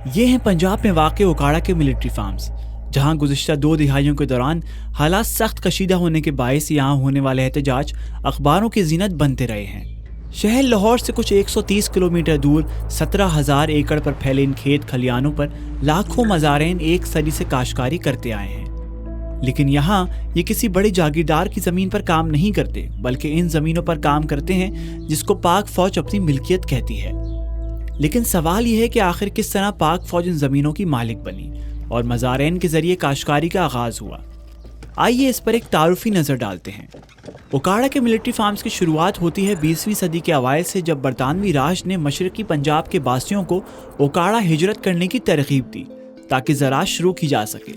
یہ ہیں پنجاب میں واقع اوکاڑا کے ملٹری فارمز، جہاں گزشتہ 2 دہائیوں کے دوران حالات سخت کشیدہ ہونے کے باعث یہاں ہونے والے احتجاج اخباروں کی زینت بنتے رہے ہیں۔ شہر لاہور سے کچھ 130 کلومیٹر دور 17,000 ایکڑ پر پھیلے ان کھیت کھلیانوں پر لاکھوں مزارعین ایک صدی سے کاشتکاری کرتے آئے ہیں، لیکن یہاں یہ کسی بڑے جاگیردار کی زمین پر کام نہیں کرتے، بلکہ ان زمینوں پر کام کرتے ہیں جس کو پاک فوج اپنی ملکیت کہتی ہے۔ لیکن سوال یہ ہے کہ آخر کس طرح پاک فوج ان زمینوں کی مالک بنی اور مزارعین کے ذریعے کاشتکاری کا آغاز ہوا؟ آئیے اس پر ایک تعارفی نظر ڈالتے ہیں۔ اوکاڑا کے ملٹری فارمز کی شروعات ہوتی ہے 20ویں صدی کے اوائل سے، جب برطانوی راج نے مشرقی پنجاب کے باسیوں کو اوکاڑا ہجرت کرنے کی ترغیب دی تاکہ زراعت شروع کی جا سکے۔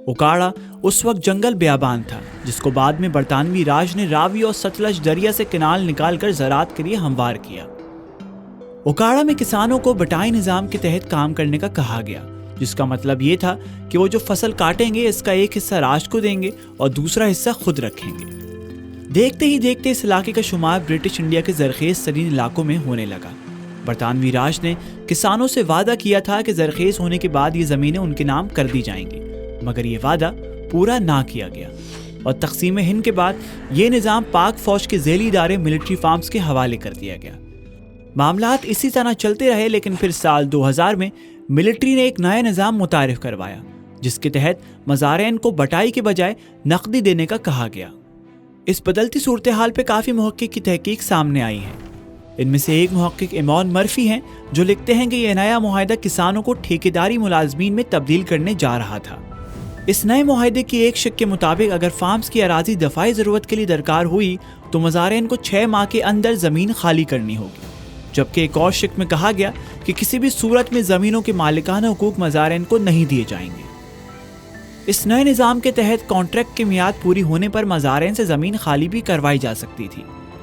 اوکاڑا اس وقت جنگل بیابان تھا، جس کو بعد میں برطانوی راج نے راوی اور ستلج دریا سے کنال نکال کر زراعت کے لیے ہموار کیا۔ اوکاڑا میں کسانوں کو بٹائی نظام کے تحت کام کرنے کا کہا گیا، جس کا مطلب یہ تھا کہ وہ جو فصل کاٹیں گے اس کا ایک حصہ راج کو دیں گے اور دوسرا حصہ خود رکھیں گے۔ دیکھتے ہی دیکھتے اس علاقے کا شمار برٹش انڈیا کے زرخیز ترین علاقوں میں ہونے لگا۔ برطانوی راج نے کسانوں سے وعدہ کیا تھا کہ زرخیز ہونے کے بعد یہ زمینیں ان کے نام کر دی جائیں گی، مگر یہ وعدہ پورا نہ کیا گیا اور تقسیم ہند کے بعد یہ نظام پاک فوج کے ذیلی ادارے ملٹری فارمز کے حوالے کر دیا گیا۔ معاملات اسی طرح چلتے رہے، لیکن پھر سال 2000 میں ملٹری نے ایک نیا نظام متعارف کروایا، جس کے تحت مزارعین کو بٹائی کے بجائے نقدی دینے کا کہا گیا۔ اس بدلتی صورتحال پہ کافی محقق کی تحقیق سامنے آئی ہے۔ ان میں سے ایک محقق ایمون مرفی ہیں، جو لکھتے ہیں کہ یہ نیا معاہدہ کسانوں کو ٹھیکیداری ملازمین میں تبدیل کرنے جا رہا تھا۔ اس نئے معاہدے کی ایک شق کے مطابق اگر فارمز کی اراضی دفاعی ضرورت کے لیے درکار ہوئی تو مزارعین کو 6 ماہ کے اندر زمین خالی کرنی ہوگی، جبکہ ایک اور شق میں کہا گیا کہ کسی بھی صورت میں زمینوں کے مالکانہ حقوق مزارعین کو نہیں دیے جائیں گے۔ اس نئے نظام کے تحت کانٹریکٹ کی میعاد پوری ہونے پر مزارعین سے زمین خالی بھی کروائی جا سکتی تھی۔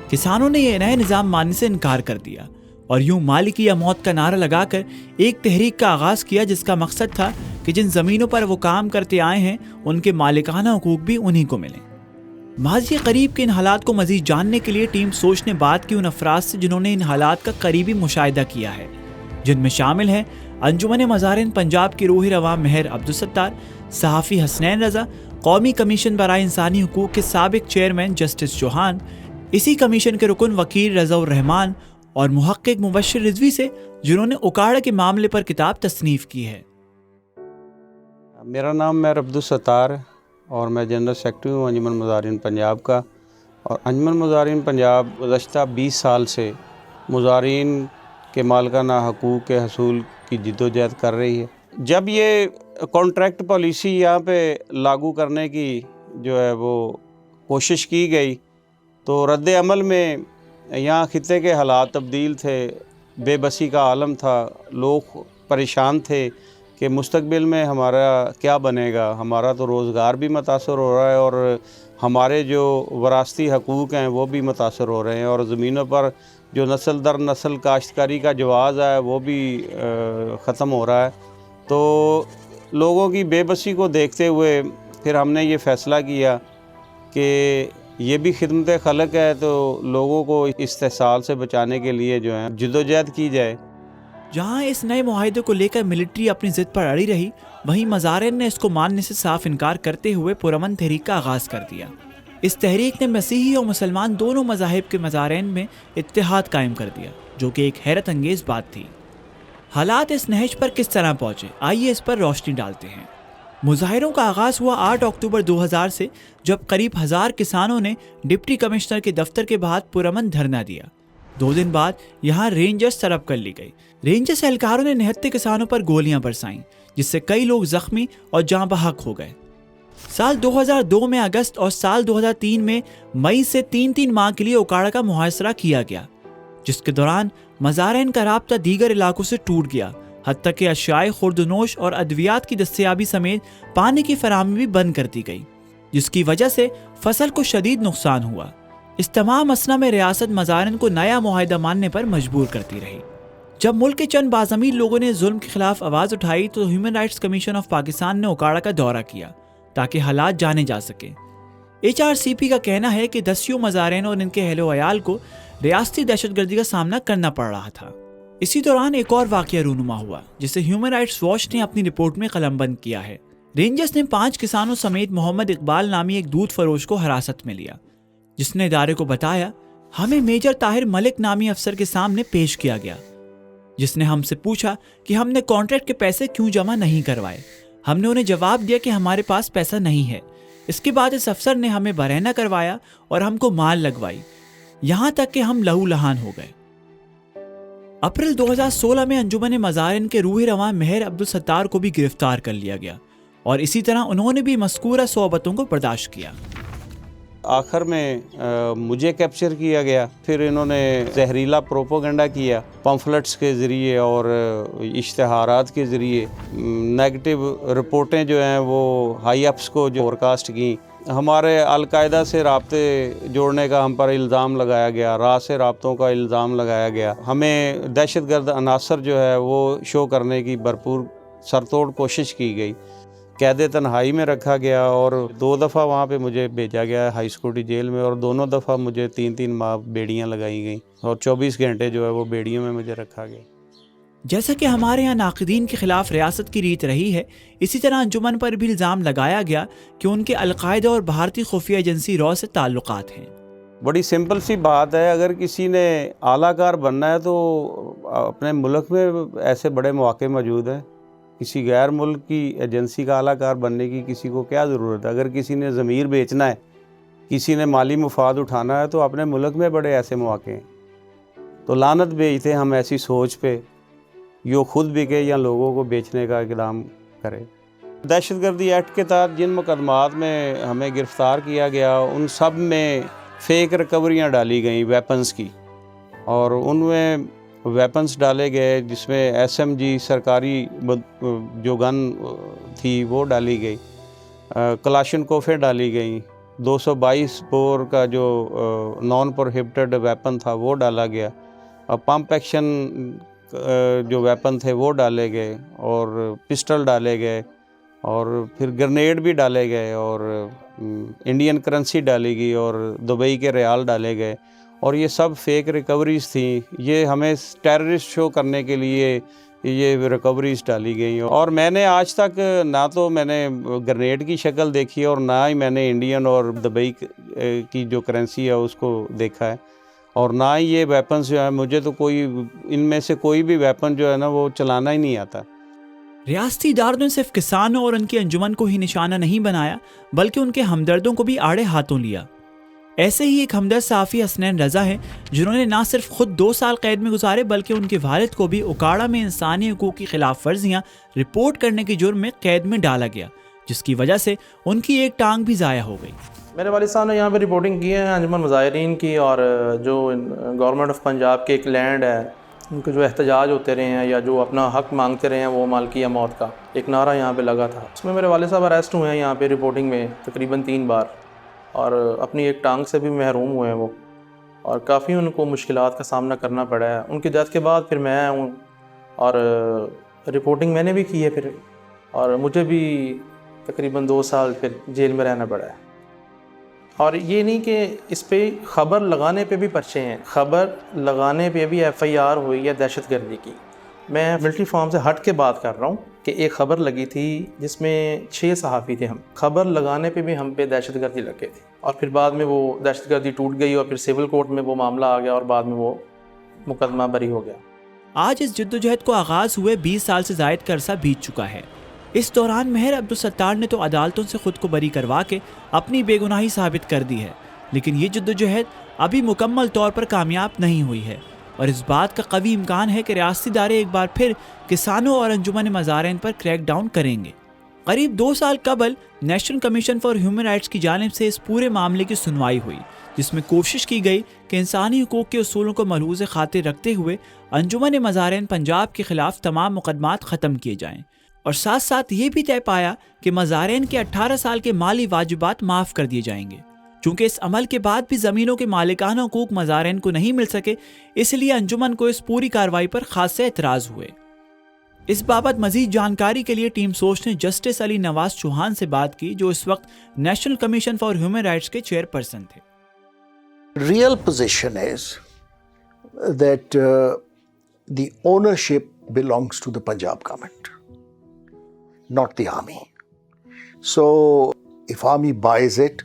کسانوں نے یہ نئے نظام ماننے سے انکار کر دیا اور یوں مالکی یا موت کا نعرہ لگا کر ایک تحریک کا آغاز کیا، جس کا مقصد تھا کہ جن زمینوں پر وہ کام کرتے آئے ہیں ان کے مالکانہ حقوق بھی انہی کو ملیں۔ ماضی قریب کے ان حالات کو مزید جاننے کے لیے ٹیم سوچ نے بات کی ان افراد سے جنہوں نے ان حالات کا قریبی مشاہدہ کیا ہے، جن میں شامل ہیں انجمن مزارعین پنجاب کے روح رواں مہر عبدالستار، صحافی حسنین رضا، قومی کمیشن برائے انسانی حقوق کے سابق چیئرمین جسٹس چوہان، اسی کمیشن کے رکن وکیل رضا الرحمان اور محقق مبشر رضوی سے، جنہوں نے اوکاڑا کے معاملے پر کتاب تصنیف کی ہے۔ میرا نام مہر عبدالستار اور میں جنرل سیکرٹری ہوں انجمن مزارعین پنجاب کا، اور انجمن مزارعین پنجاب گزشتہ 20 سال سے مزارعین کے مالکانہ حقوق کے حصول کی جدوجہد کر رہی ہے۔ جب یہ کانٹریکٹ پالیسی یہاں پہ لاگو کرنے کی جو ہے وہ کوشش کی گئی تو رد عمل میں یہاں خطے کے حالات تبدیل تھے، بے بسی کا عالم تھا، لوگ پریشان تھے کہ مستقبل میں ہمارا کیا بنے گا۔ ہمارا تو روزگار بھی متاثر ہو رہا ہے اور ہمارے جو وراثتی حقوق ہیں وہ بھی متاثر ہو رہے ہیں، اور زمینوں پر جو نسل در نسل کاشتکاری کا جواز ہے وہ بھی ختم ہو رہا ہے۔ تو لوگوں کی بے بسی کو دیکھتے ہوئے پھر ہم نے یہ فیصلہ کیا کہ یہ بھی خدمت خلق ہے، تو لوگوں کو استحصال سے بچانے کے لیے جو ہے جدوجہد کی جائے۔ جہاں اس نئے معاہدے کو لے کر ملٹری اپنی ضد پر اڑی رہی، وہیں مزارعین نے اس کو ماننے سے صاف انکار کرتے ہوئے پرامن تحریک کا آغاز کر دیا۔ اس تحریک نے مسیحی اور مسلمان دونوں مذاہب کے مزارعین میں اتحاد قائم کر دیا، جو کہ ایک حیرت انگیز بات تھی۔ حالات اس نہج پر کس طرح پہنچے، آئیے اس پر روشنی ڈالتے ہیں۔ مظاہروں کا آغاز ہوا 8 اکتوبر 2000 سے، جب قریب 1000 کسانوں نے ڈپٹی کمشنر کے دفتر کے باہر پرامن دھرنا دیا۔ 2 دن بعد یہاں رینجرز طلب کر لی گئی۔ رینجرز اہلکاروں نے نہتے کسانوں پر گولیاں برسائیں، جس سے کئی لوگ زخمی اور جاں بحق ہو گئے۔ سال 2002 میں اگست اور سال 2003 میں مئی سے 3 ماہ کے لیے اوکاڑا کا محاصرہ کیا گیا، جس کے دوران مزارعین کا رابطہ دیگر علاقوں سے ٹوٹ گیا، حتیٰ کہ اشیاء خوردنوش اور ادویات کی دستیابی سمیت پانی کی فراہمی بھی بند کر دی گئی، جس کی وجہ سے فصل کو شدید نقصان ہوا۔ اس تمام اسنا میں ریاست مزارعین کو نیا معاہدہ ماننے پر مجبور کرتی رہی۔ جب ملک کے چند باضمیر لوگوں نے ظلم کے خلاف آواز اٹھائی تو human rights commission of Pakistan نے اوکاڑا کا دورہ کیا تاکہ حالات جانے جا سکیں۔ HRCP کا کہنا ہے کہ دسیوں مزارعین اور ان کے اہل و عیال کو ریاستی دہشت گردی کا سامنا کرنا پڑ رہا تھا۔ اسی دوران ایک اور واقعہ رونما ہوا جسے ہیومن رائٹس واچ نے اپنی رپورٹ میں قلم بند کیا ہے۔ رینجرز نے 5 کسانوں سمیت محمد اقبال نامی ایک دودھ فروش کو حراست میں لیا، جس نے ادارے کو بتایا ہمیں میجر طاہر ملک نامی افسر کے سامنے پیش کیا گیا، جس نے ہم سے پوچھا کہ ہم نے کانٹریکٹ کے پیسے کیوں جمع نہیں کروائے۔ ہم نے انہیں جواب دیا کہ ہمارے پاس پیسہ نہیں ہے۔ اس کے بعد اس افسر نے ہمیں برہنہ کروایا اور ہم کو مال لگوائی، یہاں تک کہ ہم لہو لہان ہو گئے۔ اپریل 2016 میں انجمن مظاہرین کے روح رواں مہر عبدالستار کو بھی گرفتار کر لیا گیا اور اسی طرح انہوں نے بھی مذکورہ صحبتوں کو برداشت کیا۔ آخر میں مجھے کیپچر کیا گیا، پھر انہوں نے زہریلا پروپوگنڈا کیا پمفلٹس کے ذریعے اور اشتہارات کے ذریعے، نیگیٹو رپورٹیں جو ہیں وہ ہائی اپس کو جو فور کاسٹ کی۔ ہمارے القاعدہ سے رابطے جوڑنے کا ہم پر الزام لگایا گیا، راہ سے رابطوں کا الزام لگایا گیا، ہمیں دہشت گرد عناصر جو ہے وہ شو کرنے کی بھرپور سرتوڑ کوشش کی گئی۔ قید تنہائی میں رکھا گیا اور 2 دفعہ وہاں پہ مجھے بھیجا گیا ہائی سیکورٹی جیل میں، اور دونوں دفعہ مجھے 3 ماہ بیڑیاں لگائی گئیں اور 24 گھنٹے جو ہے وہ بیڑیوں میں مجھے رکھا گیا۔ جیسا کہ ہمارے یہاں ناقدین کے خلاف ریاست کی ریت رہی ہے، اسی طرح انجمن پر بھی الزام لگایا گیا کہ ان کے القاعدہ اور بھارتی خفیہ ایجنسی را سے تعلقات ہیں۔ بڑی سمپل سی بات ہے، اگر کسی نے اعلیٰ کار بننا ہے تو اپنے ملک میں ایسے بڑے مواقع موجود ہیں، کسی غیر ملک کی ایجنسی کا اعلیٰ کار بننے کی کسی کو کیا ضرورت ہے؟ اگر کسی نے ضمیر بیچنا ہے، کسی نے مالی مفاد اٹھانا ہے تو اپنے ملک میں بڑے ایسے مواقع ہیں۔ تو لعنت بھیجتے ہم ایسی سوچ پہ، یہ خود بکے یا لوگوں کو بیچنے کا اقدام کرے۔ دہشت گردی ایکٹ کے تحت جن مقدمات میں ہمیں گرفتار کیا گیا ان سب میں فیک ریکوریاں ڈالی گئیں ویپنز کی، اور ان میں ویپنز ڈالے گئے جس میں SMG سرکاری جو گن تھی وہ ڈالی گئی، کلاشنکوفیں ڈالی گئیں، 222 بور کا جو نان پروہیبٹڈ ویپن تھا وہ ڈالا گیا، پمپ ایکشن جو ویپن تھے وہ ڈالے گئے، اور پسٹل ڈالے گئے، اور پھر گرنیڈ بھی ڈالے گئے، اور انڈین کرنسی ڈالی گئی، اور دبئی کے ریال ڈالے گئے، اور یہ سب فیک ریکوریز تھیں۔ یہ ہمیں ٹیررسٹ شو کرنے کے لیے یہ ریکوریز ڈالی گئیں، اور میں نے آج تک نہ تو میں نے گرنیڈ کی شکل دیکھی اور نہ ہی میں نے انڈین اور دبئی کی جو کرنسی ہے اس کو دیکھا ہے، اور نہ ہی یہ ویپنز جو ہے مجھے تو کوئی ان میں سے کوئی بھی ویپن جو ہے نا وہ چلانا ہی نہیں آتا۔ ریاستی اداروں نے صرف کسانوں اور ان کی انجمن کو ہی نشانہ نہیں بنایا بلکہ ان کے ہمدردوں کو بھی آڑے ہاتھوں لیا۔ ایسے ہی ایک ہمدرد صحافی حسنین رضا ہیں جنہوں نے نہ صرف خود 2 سال قید میں گزارے بلکہ ان کے والد کو بھی اکاڑا میں انسانی حقوق کی خلاف ورزیاں رپورٹ کرنے کے جرم میں قید میں ڈالا گیا، جس کی وجہ سے ان کی ایک ٹانگ بھی ضائع ہو گئی۔ میرے والد صاحب نے یہاں پہ رپورٹنگ کی ہے انجمن مظاہرین کی، اور جو گورنمنٹ آف پنجاب کے ایک لینڈ ہے ان کے جو احتجاج ہوتے رہے ہیں یا جو اپنا حق مانگتے رہے ہیں، وہ مالکیہ موت کا ایک نعرہ یہاں پہ لگا تھا، اس میں میرے والد صاحب اریسٹ ہوئے ہیں یہاں پہ رپورٹنگ میں تقریباً 3 بار، اور اپنی ایک ٹانگ سے بھی محروم ہوئے ہیں وہ، اور کافی ان کو مشکلات کا سامنا کرنا پڑا ہے۔ ان کی ڈیتھ کے بعد پھر میں ہوں اور رپورٹنگ میں نے بھی کی ہے پھر، اور مجھے بھی تقریباً 2 سال پھر جیل میں رہنا پڑا ہے۔ اور یہ نہیں کہ اس پہ خبر لگانے پہ بھی پرچے ہیں، خبر لگانے پہ بھی FIR ہوئی ہے دہشت گردی کی۔ میں ملٹری فارم سے ہٹ کے بات کر رہا ہوں کہ ایک خبر لگی تھی جس میں 6 صحافی تھے ہم، خبر لگانے پہ بھی ہم پہ دہشت گردی لگے تھے، اور پھر بعد میں وہ دہشت گردی ٹوٹ گئی اور پھر سول کورٹ میں وہ معاملہ آ گیا اور بعد میں وہ مقدمہ بری ہو گیا۔ آج اس جدوجہد کو آغاز ہوئے 20 سال سے زائد کا عرصہ بیت چکا ہے۔ اس دوران مہر عبدالستار نے تو عدالتوں سے خود کو بری کروا کے اپنی بے گناہی ثابت کر دی ہے، لیکن یہ جدوجہد ابھی مکمل طور پر کامیاب نہیں ہوئی ہے، اور اس بات کا قوی امکان ہے کہ ریاستی ادارے ایک بار پھر کسانوں اور انجمن مظاہرین پر کریک ڈاؤن کریں گے۔ قریب 2 سال قبل national commission for human rights کی جانب سے اس پورے معاملے کی سنوائی ہوئی، جس میں کوشش کی گئی کہ انسانی حقوق کے اصولوں کو ملحوظ خاطر رکھتے ہوئے انجمن مظاہرین پنجاب کے خلاف تمام مقدمات ختم کیے جائیں، اور ساتھ ساتھ یہ بھی طے پایا کہ مظاہرین کے 18 سال کے مالی واجبات معاف کر دیے جائیں گے۔ چونکہ اس عمل کے بعد بھی زمینوں کے مالکانہ حقوق مظاہرین کو نہیں مل سکے، اس لیے انجمن کو اس پوری کارروائی پر خاصے اعتراض ہوئے۔ اس بابت مزید جانکاری کے لیے ٹیم سوچ نے جسٹس علی نواز چوہان سے بات کی، جو اس وقت national commission for human rights کے چیئرپرسن تھے۔ Real position is that the ownership belongs to the Punjab government, not the army. So if army buys it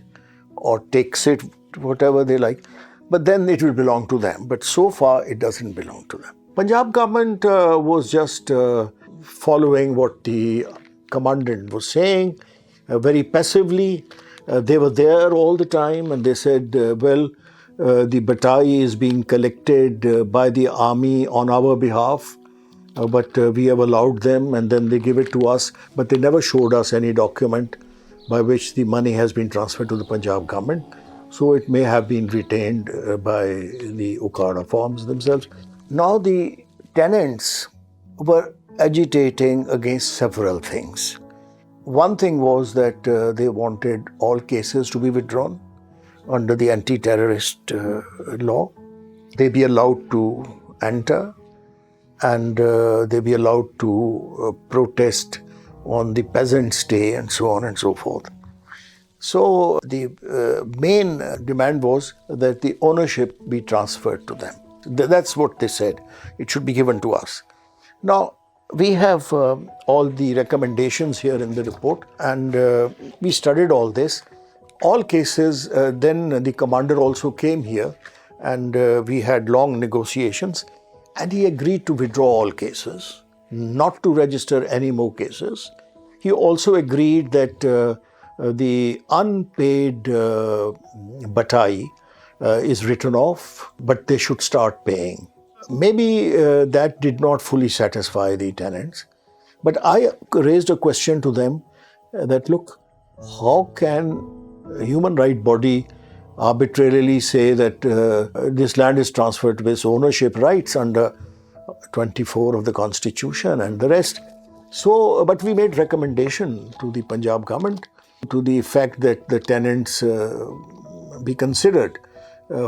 or takes it, whatever they like, but then it will belong to them. But so far it doesn't belong to them. Punjab government was just following what the commandant was saying, very passively. They were there all the time, and they said, the batai is being collected by the army on our behalf, but we have allowed them, and then they give it to us. But they never showed us any document by which the money has been transferred to the Punjab government. So it may have been retained by the Okada farms themselves. Now the tenants were agitating against several things. One thing was that they wanted all cases to be withdrawn under the anti-terrorist law. They be allowed to enter, and they be allowed to protest on the Peasants' Day and so on and so forth. So the main demand was that the ownership be transferred to them. That's what they said. It should be given to us. Now, we have all the recommendations here in the report, and we studied all this. All cases, then the commander also came here, and we had long negotiations, and he agreed to withdraw all cases, not to register any more cases. He also agreed that the unpaid batai is written off, but they should start paying. Maybe that did not fully satisfy the tenants, but I raised a question to them that, look, how can a human right body arbitrarily say that this land is transferred with ownership rights under 24 of the Constitution and the rest? So, but we made recommendation to the Punjab government to the effect that the tenants be considered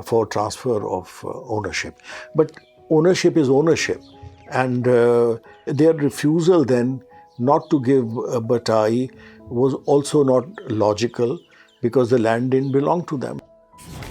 for transfer of ownership. But ownership is ownership, and their refusal then not to give a batai was also not logical because the land didn't belong to them.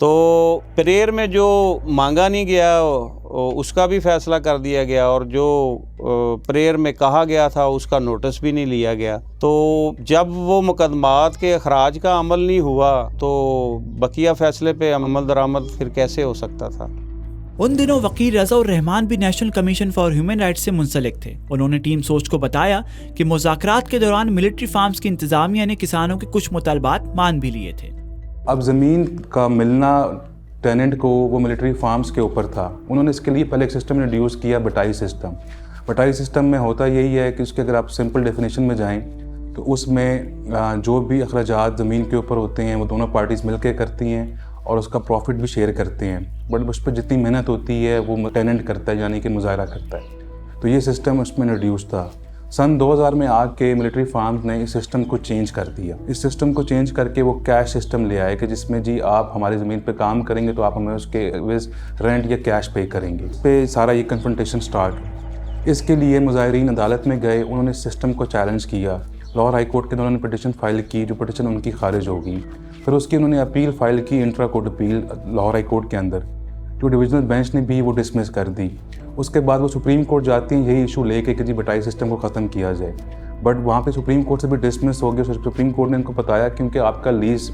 تو prayer میں جو مانگا نہیں گیا اس کا بھی فیصلہ کر دیا گیا، اور جو پریئر میں کہا گیا تھا اس کا نوٹس بھی نہیں لیا گیا۔ تو جب وہ مقدمات کے اخراج کا عمل نہیں ہوا تو بقیہ فیصلے پہ عمل درآمد پھر کیسے ہو سکتا تھا؟ ان دنوں وکیل رضا الرحمان بھی national commission for human rights سے منسلک تھے۔ انہوں نے ٹیم سوچ کو بتایا کہ مذاکرات کے دوران ملٹری فارمز کی انتظامیہ نے کسانوں کے کچھ مطالبات مان بھی لیے تھے۔ اب زمین کا ملنا ٹیننٹ کو وہ ملٹری فارمز کے اوپر تھا۔ انہوں نے اس کے لیے پہلے ایک سسٹم انٹروڈیوس کیا، بٹائی سسٹم۔ بٹائی سسٹم میں ہوتا یہی ہے کہ اس کے اگر آپ سمپل ڈیفینیشن میں جائیں تو اس میں جو بھی اخراجات زمین کے اوپر ہوتے ہیں وہ دونوں پارٹیز مل کے کرتی ہیں اور اس کا پروفٹ بھی شیئر کرتے ہیں، بٹ اس پہ جتنی محنت ہوتی ہے وہ ٹیننٹ کرتا ہے، یعنی کہ مظاہرہ کرتا ہے۔ تو یہ سسٹم اس میں انٹروڈیوس تھا۔ سن 2000 میں آ کے ملٹری فارمز نے اس سسٹم کو چینج کر دیا۔ اس سسٹم کو چینج کر کے وہ کیش سسٹم لے آئے کہ جس میں جی آپ ہماری زمین پہ کام کریں گے تو آپ ہمیں اس کے رینٹ یا کیش پے کریں گے۔ اس پہ سارا یہ کنفرنٹیشن سٹارٹ۔ اس کے لیے مظاہرین عدالت میں گئے، انہوں نے اس سسٹم کو چیلنج کیا۔ لاہور ہائی کورٹ کے انہوں نے پٹیشن فائل کی، جو پٹیشن ان کی خارج ہو گئی۔ پھر اس کی انہوں نے اپیل فائل کی intra court appeal Lahore high court کے اندر، جو ڈویژنل بینچ نے بھی وہ ڈسمس کر دی۔ اس کے بعد وہ سپریم کورٹ جاتی ہیں یہی ایشو لے کے کہ جی بٹائی سسٹم کو ختم کیا جائے، بٹ وہاں پہ سپریم کورٹ سے بھی ڈسمس ہو گیا۔ سپریم کورٹ نے ان کو بتایا کیونکہ آپ کا لیز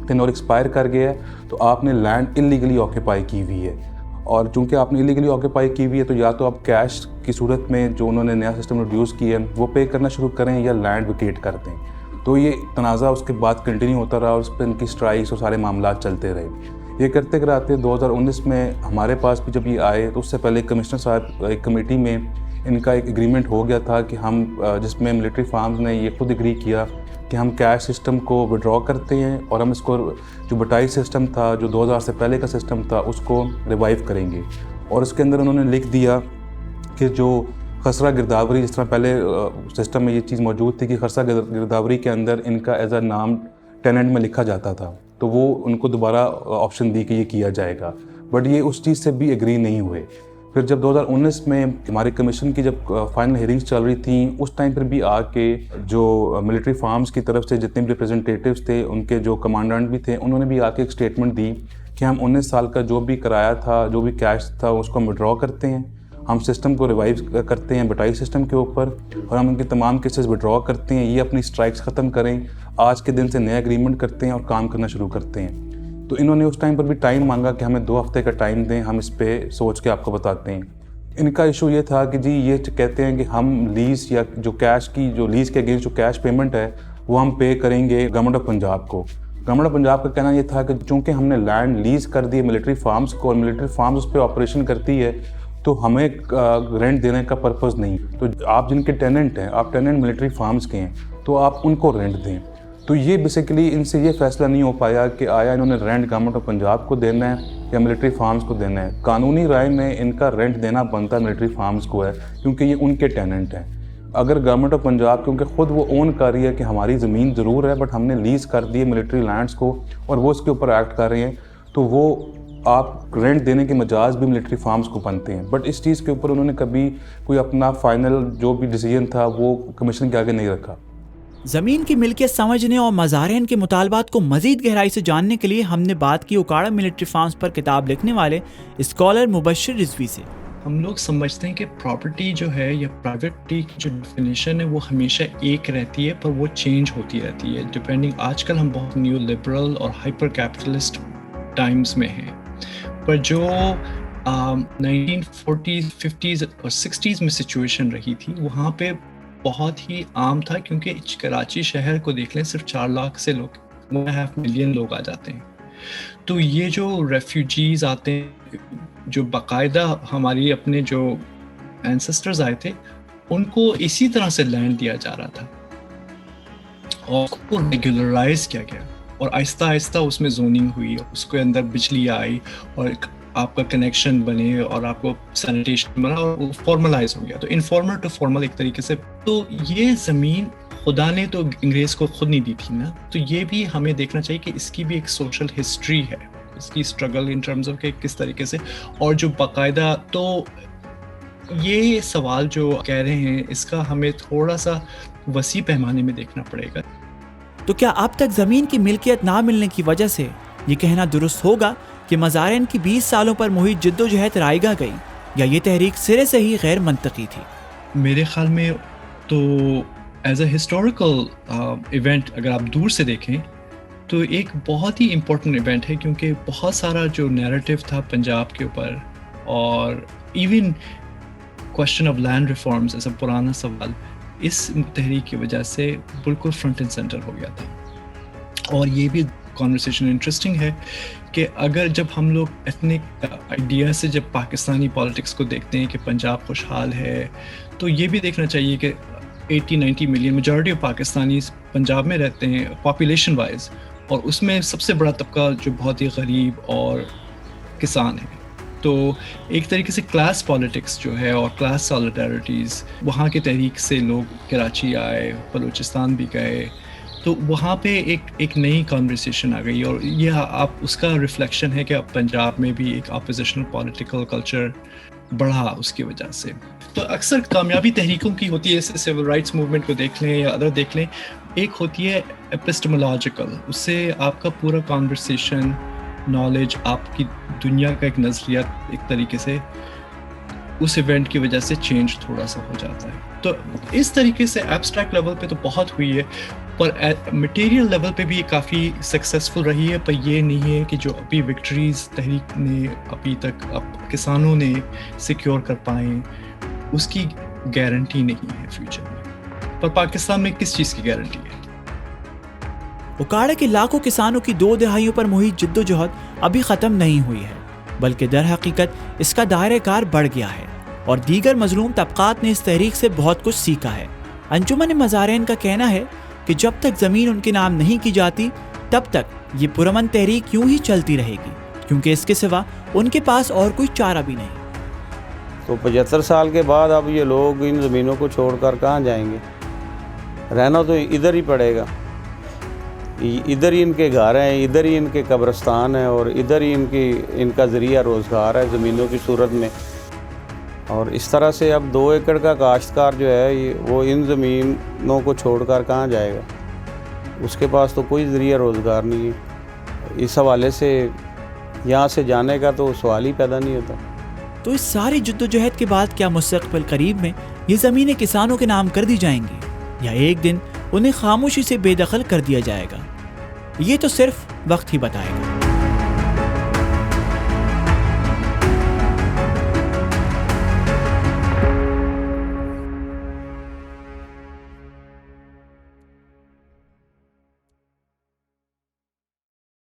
ٹینور ایکسپائر کر گیا ہے تو آپ نے لینڈ انلیگلی آکیپائی کی ہوئی ہے، اور چونکہ آپ نے انلیگلی آکیپائی کی ہوئی ہے تو یا تو آپ کیش کی صورت میں جو انہوں نے نیا سسٹم انٹروڈیوس کیا ہے وہ پے کرنا شروع کریں یا لینڈ ویکیٹ کر دیں۔ تو یہ تنازع اس کے بعد کنٹینیو ہوتا رہا اور اس پہ ان کی اسٹرائکس اور سارے معاملات چلتے رہے۔ یہ کرتے کراتے 2019 میں ہمارے پاس بھی جب یہ آئے تو اس سے پہلے کمشنر صاحب ایک کمیٹی میں ان کا ایک ایگریمنٹ ہو گیا تھا کہ ہم جس میں ملٹری فارمز نے یہ خود ایگری کیا کہ ہم کیش سسٹم کو وڈرا کرتے ہیں اور ہم اس کو جو بٹائی سسٹم تھا جو 2000 سے پہلے کا سسٹم تھا اس کو ریوائیو کریں گے۔ اور اس کے اندر انہوں نے لکھ دیا کہ جو خسرہ گرداوری، جس طرح پہلے سسٹم میں یہ چیز موجود تھی کہ خسرہ گرداوری کے اندر ان کا ایز اے نام ٹیننٹ میں لکھا جاتا تھا، تو وہ ان کو دوبارہ آپشن دی کہ یہ کیا جائے گا، بٹ یہ اس چیز سے بھی ایگری نہیں ہوئے۔ پھر جب 2019 میں ہماری کمیشن کی جب فائنل ہیئرنگز چل رہی تھیں اس ٹائم پر بھی آ کے جو ملٹری فارمز کی طرف سے جتنے بھی ریپریزنٹیٹیوز تھے، ان کے جو کمانڈنٹ بھی تھے، انہوں نے بھی آ کے ایک اسٹیٹمنٹ دی کہ ہم 19 سال کا جو بھی کرایہ تھا، جو بھی کیش تھا، اس کو ہم وڈرا کرتے ہیں، ہم سسٹم کو ریوائیو کرتے ہیں بٹائی سسٹم کے اوپر، اور ہم ان کے تمام کیسز وڈرا کرتے ہیں، یہ اپنی اسٹرائکس ختم کریں، آج کے دن سے نیا ایگریمنٹ کرتے ہیں اور کام کرنا شروع کرتے ہیں۔ تو انہوں نے اس ٹائم پر بھی ٹائم مانگا کہ ہمیں 2 ہفتے کا ٹائم دیں، ہم اس پہ سوچ کے آپ کو بتاتے ہیں۔ ان کا ایشو یہ تھا کہ جی یہ کہتے ہیں کہ ہم لیز یا جو کیش کی جو لیز کے اگینسٹ جو کیش پیمنٹ ہے وہ ہم پے کریں گے گورنمنٹ آف پنجاب کو۔ گورنمنٹ آف پنجاب کا کہنا یہ تھا کہ چونکہ ہم نے لینڈ لیز کر دی ملٹری فارمز کو اور ملٹری فارمز اس پہ آپریشن کرتی ہے تو ہمیں رینٹ دینے کا پرپز نہیں، تو آپ جن کے ٹیننٹ ہیں، آپ ٹیننٹ ملٹری فارمز کے ہیں تو آپ ان کو رینٹ دیں۔ تو یہ بیسیکلی ان سے یہ فیصلہ نہیں ہو پایا کہ آیا انہوں نے رینٹ گورنمنٹ آف پنجاب کو دینا ہے یا ملٹری فارمز کو دینا ہے۔ قانونی رائے میں ان کا رینٹ دینا بنتا ہے ملٹری فارمز کو ہے، کیونکہ یہ ان کے ٹیننٹ ہیں۔ اگر گورنمنٹ آف پنجاب کیونکہ خود وہ اون کر رہی ہے کہ ہماری زمین ضرور ہے بٹ ہم نے لیز کر دی ہے ملٹری لینڈز کو اور وہ اس کے اوپر ایکٹ کر رہے ہیں، تو وہ آپ رینٹ دینے کے مجاز بھی ملٹری فارمز کو بنتے ہیں۔ بٹ اس چیز کے اوپر انہوں نے کبھی کوئی اپنا فائنل جو بھی ڈیسیجن تھا وہ کمیشن کے آگے نہیں رکھا۔ زمین کی ملکیت سمجھنے اور مظاہرین کے مطالبات کو مزید گہرائی سے جاننے کے لیے ہم نے بات کی اوکاڑا ملٹری فارمز پر کتاب لکھنے والے اسکالر مبشر رضوی سے۔ ہم لوگ سمجھتے ہیں کہ پراپرٹی جو ہے یا پرائیویٹی کی جو ڈیفینیشن ہے وہ ہمیشہ ایک رہتی ہے، پر وہ چینج ہوتی رہتی ہے ڈپینڈنگ۔ آج کل ہم بہت نیو لبرل اور ہائپر کیپٹلسٹ ٹائمز میں ہیں، پر جو 1940s 50s اور 60s میں سچویشن رہی تھی وہاں پہ بہت ہی عام تھا، کیونکہ کراچی شہر کو دیکھ لیں صرف 4 لاکھ سے 1.5 ملین لوگ آ جاتے ہیں۔ تو یہ جو ریفیوجیز آتے ہیں جو باقاعدہ ہماری اپنے جو اینسسٹرز آئے تھے ان کو اسی طرح سے لینڈ دیا جا رہا تھا اور اس کو ریگولرائز کیا گیا اور آہستہ آہستہ اس میں زوننگ ہوئی، اس کے اندر بجلی آئی اور آپ کا کنیکشن بنے اور آپ کو سینیٹیشن بنا اور وہ فارملائز ہو گیا۔ تو انفارمل ٹو فارمل ایک طریقے سے۔ تو یہ زمین خدا نے تو انگریز کو خود نہیں دی تھی نا، تو یہ بھی ہمیں دیکھنا چاہیے کہ اس کی بھی ایک سوشل ہسٹری ہے، اس کی اسٹرگل ان ٹرمز آف کہ کس طریقے سے، اور جو باقاعدہ تو یہ سوال جو کہہ رہے ہیں اس کا ہمیں تھوڑا سا وسیع پیمانے میں دیکھنا پڑے گا۔ تو کیا اب تک زمین کی ملکیت نہ ملنے کی وجہ سے یہ کہنا درست ہوگا کہ مزارین کی 20 سالوں پر محیط جد و جہد رائیگاں گئی یا یہ تحریک سرے سے ہی غیر منطقی تھی؟ میرے خیال میں تو ایز اے ہسٹوریکل ایونٹ اگر آپ دور سے دیکھیں تو ایک بہت ہی امپورٹنٹ ایونٹ ہے، کیونکہ بہت سارا جو نیریٹو تھا پنجاب کے اوپر، اور even question of land reforms ایسا پرانا سوال اس تحریک کی وجہ سے بالکل فرنٹ اینڈ سینٹر ہو گیا تھا. اور یہ بھی کانورسیشن انٹرسٹنگ ہے کہ اگر جب ہم لوگ ایتھنک آئیڈیا سے جب پاکستانی پالیٹکس کو دیکھتے ہیں کہ پنجاب خوشحال ہے، تو یہ بھی دیکھنا چاہیے کہ 80-90 million majority of Pakistanis Punjab میں رہتے ہیں پاپولیشن وائز، اور اس میں سب سے بڑا طبقہ جو بہت ہی غریب اور کسان ہے. تو ایک طریقے سے کلاس پالیٹکس جو ہے اور کلاس سالیڈیرٹیز، وہاں کے تحریک سے لوگ کراچی آئے، بلوچستان بھی گئے، تو وہاں پہ ایک نئی کانورسیشن آ گئی، اور یہ آپ اس کا ریفلیکشن ہے کہ اب پنجاب میں بھی ایک اپوزیشنل پولیٹیکل کلچر بڑھا اس کی وجہ سے. تو اکثر کامیابی تحریکوں کی ہوتی ہے، سول رائٹس موومنٹ کو دیکھ لیں یا ادر دیکھ لیں، ایک ہوتی ہے ایپسٹمولوجیکل، اس سے آپ کا پورا کانورسیشن، نالج، آپ کی دنیا کا ایک نظریہ ایک طریقے سے اس ایونٹ کی وجہ سے چینج تھوڑا سا ہو جاتا ہے. تو اس طریقے سے ایبسٹریکٹ لیول پہ تو بہت ہوئی ہے، پر مٹیریل لیول پہ بھی یہ کافی سکسیزفل رہی ہے. پر یہ نہیں ہے کہ جو ابھی وکٹریز تحریک نے ابھی تک اب کسانوں نے سیکیور کر پائیں، اس کی گارنٹی نہیں ہے فیوچر میں. پر پاکستان میں کس چیز کی گارنٹی ہے؟ اکاڑے کے لاکھوں کسانوں کی 2 دہائیوں پر محیط جد و جہد ابھی ختم نہیں ہوئی ہے، بلکہ در حقیقت اس کا دائرہ کار بڑھ گیا ہے، اور دیگر مظلوم طبقات نے اس تحریک سے بہت کچھ سیکھا ہے. انجمن مزارین کا کہنا ہے کہ جب تک زمین ان کے نام نہیں کی جاتی تب تک یہ پرامن تحریک یوں ہی چلتی رہے گی، کیونکہ اس کے سوا ان کے پاس اور کوئی چارہ بھی نہیں. تو 75 سال کے بعد اب یہ لوگ ان زمینوں کو چھوڑ کر کہاں جائیں گے؟ رہنا تو ادھر ہی پڑے گا. ادھر ہی ان کے گھر ہیں، ادھر ہی ان کے قبرستان ہیں، اور ادھر ہی ان کا ذریعہ روزگار ہے زمینوں کی صورت میں. اور اس طرح سے اب 2 ایکڑ کا کاشتکار جو ہے وہ ان زمینوں کو چھوڑ کر کہاں جائے گا؟ اس کے پاس تو کوئی ذریعہ روزگار نہیں ہے. اس حوالے سے یہاں سے جانے کا تو سوال ہی پیدا نہیں ہوتا. تو اس ساری جد و جہد کے بعد کیا مستقبل قریب میں یہ زمینیں کسانوں کے نام کر دی جائیں گی، یا ایک دن انہیں خاموشی سے بے دخل کر دیا جائے گا؟ یہ تو صرف وقت ہی بتائے گا.